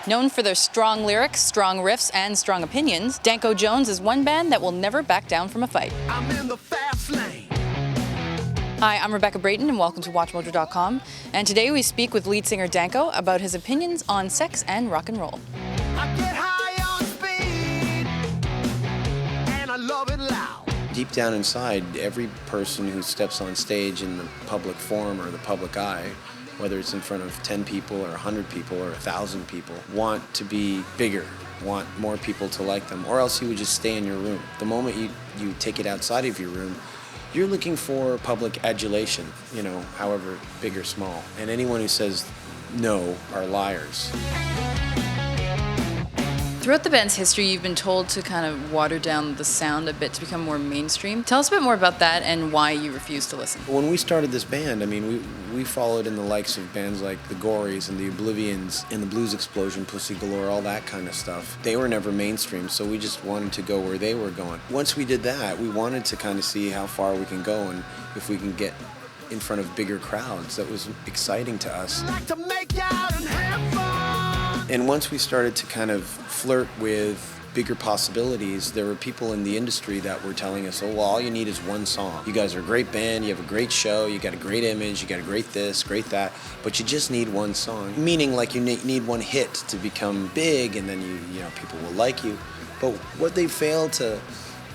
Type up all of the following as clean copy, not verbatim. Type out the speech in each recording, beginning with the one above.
Known for their strong lyrics, strong riffs, and strong opinions, Danko Jones is one band that will never back down from a fight. I'm in the fast lane. Hi, I'm Rebecca Brayton and welcome to WatchMojo.com. And today we speak with lead singer Danko about his opinions on sex and rock and roll. I get high on speed, and I love it loud. Deep down inside, every person who steps on stage in the public forum or the public eye, whether it's in front of 10 people or 100 people or 1,000 people, want to be bigger, want more people to like them, or else you would just stay in your room. The moment you take it outside of your room, you're looking for public adulation, however big or small. And anyone who says no are liars. Throughout the band's history, you've been told to kind of water down the sound a bit to become more mainstream. Tell us a bit more about that and why you refused to listen. When we started this band, we followed in the likes of bands like the Gories and the Oblivions and the Blues Explosion, Pussy Galore, all that kind of stuff. They were never mainstream, so we just wanted to go where they were going. Once we did that, we wanted to kind of see how far we can go and if we can get in front of bigger crowds. That was exciting to us. Like to make out and have fun. And once we started to kind of flirt with bigger possibilities, there were people in the industry that were telling us, oh, well, all you need is one song. You guys are a great band, you have a great show, you got a great image, you got a great this, great that, but you just need one song. Meaning like you need one hit to become big and then people will like you. But what they failed to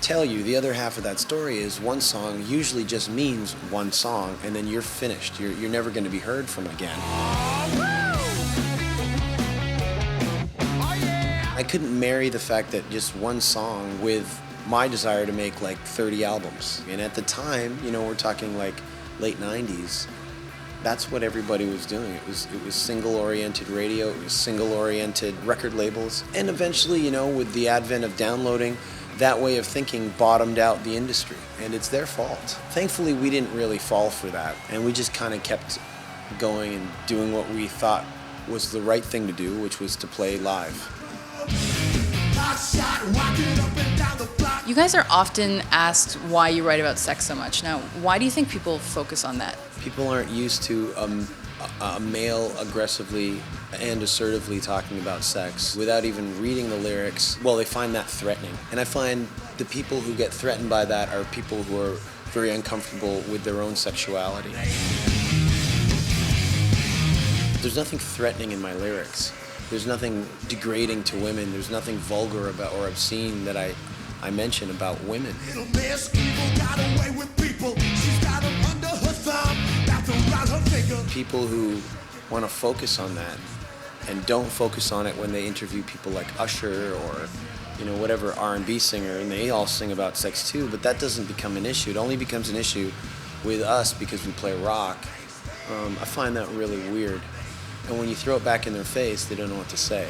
tell you, the other half of that story, is one song usually just means one song and then you're finished. You're never going to be heard from again. I couldn't marry the fact that just one song with my desire to make like 30 albums. And at the time, we're talking like late 90s, that's what everybody was doing. It was single-oriented radio, it was single-oriented record labels. And eventually, with the advent of downloading, that way of thinking bottomed out the industry. And it's their fault. Thankfully, we didn't really fall for that. And we just kind of kept going and doing what we thought was the right thing to do, which was to play live. You guys are often asked why you write about sex so much. Now, why do you think people focus on that? People aren't used to a male aggressively and assertively talking about sex without even reading the lyrics. Well, they find that threatening. And I find the people who get threatened by that are people who are very uncomfortable with their own sexuality. There's nothing threatening in my lyrics. There's nothing degrading to women. There's nothing vulgar about or obscene that I mention about women. Little Miss Evil got away with people. She's got them under her thumb, wrapped around her finger. People who want to focus on that and don't focus on it when they interview people like Usher or whatever R&B singer, and they all sing about sex too, but that doesn't become an issue. It only becomes an issue with us because we play rock. I find that really weird. And when you throw it back in their face, they don't know what to say.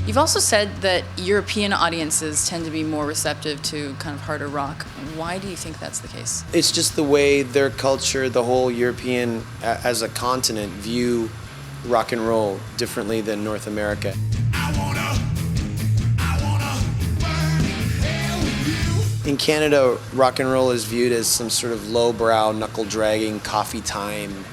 You've also said that European audiences tend to be more receptive to kind of harder rock. Why do you think that's the case? It's just the way their culture, the whole European as a continent, view rock and roll differently than North America. In Canada, rock and roll is viewed as some sort of lowbrow, knuckle-dragging, coffee time,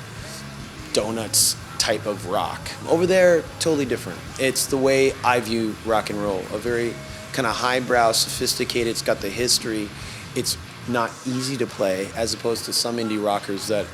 donuts type of rock. Over there, totally different. It's the way I view rock and roll, a very kind of highbrow, sophisticated, it's got the history. It's not easy to play, as opposed to some indie rockers that,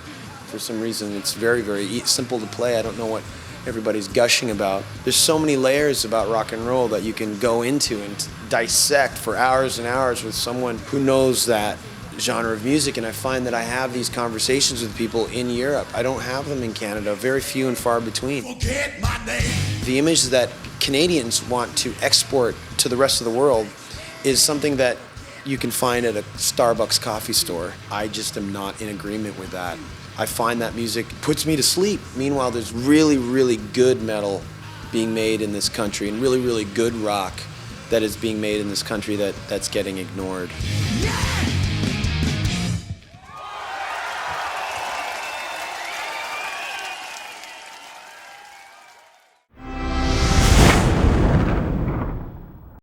for some reason, it's very, very simple to play. I don't know what everybody's gushing about. There's so many layers about rock and roll that you can go into and dissect for hours and hours with someone who knows that genre of music. And I find that I have these conversations with people in Europe. I don't have them in Canada, very few and far between. Forget my name. The image that Canadians want to export to the rest of the world is something that you can find at a Starbucks coffee store. I just am not in agreement with that. I find that music puts me to sleep. Meanwhile, there's really, really good metal being made in this country and really, really good rock that is being made in this country that's getting ignored. Yeah!